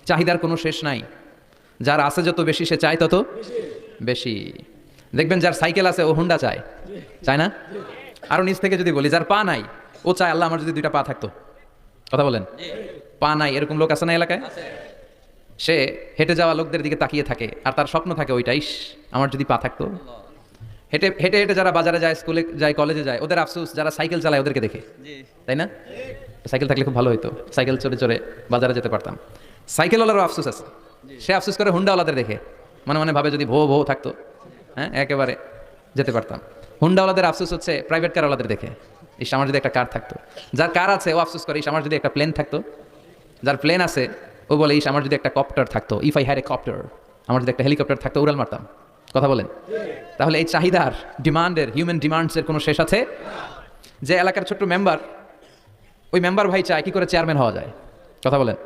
চাহিদার কোনো শেষ নাই। যার আছে যত বেশি সে চায় তত বেশি। দেখবেন যার সাইকেল আছে ও হুন্ডা চায়, চায় না? আরো নিচ থেকে যদি বলি, যার পা নাই ও চায় আল্লাহ আমার যদি দুইটা পা থাকতো। কথা বলেন, পা নাই এরকম লোক আছে না এলাকায়? সে হেঁটে যাওয়া লোকদের দিকে তাকিয়ে থাকে আর তার স্বপ্ন থাকে ওইটাই, আমার যদি পা থাকতো। হেঁটে হেঁটে হেঁটে যারা বাজারে যায়, স্কুলে যায়, কলেজে যায়, ওদের আফসোস যারা সাইকেল চালায় ওদেরকে দেখে, তাই না? সাইকেল থাকলে খুব ভালো হতো, সাইকেল চড়ে চড়ে বাজারে যেতে পারতাম। সাইকেলওয়ালারও আফসোস আছে, সে আফসোস করে হুন্ডাওয়ালাদের দেখে, মনে মনে ভাবে যদি ভো ভো থাকতো, হ্যাঁ একেবারে যেতে পারতাম। হুন্ডাওয়ালাদের আফসোস হচ্ছে প্রাইভেট কারওয়ালাদের দেখে, ইস আমার যদি একটা কার থাকতো। যার কার আছে ও আফসোস করে, ইস আমার যদি একটা প্লেন থাকতো। যার প্লেন আছে ও বলে, ইস আমার যদি একটা কপ্টার থাকতো, if I had a copter, আমার যদি একটা হেলিকপ্টার থাকতো উড়াল মারতাম। কথা বলেন। তাহলে এই চাহিদার, ডিমান্ডের, হিউম্যান ডিমান্ডসের কোনো শেষ আছে? যে এলাকার ছোট্ট মেম্বার, ওই মেম্বার ভাই চায় কি করে চেয়ারম্যান হওয়া যায়। কথা বলেন।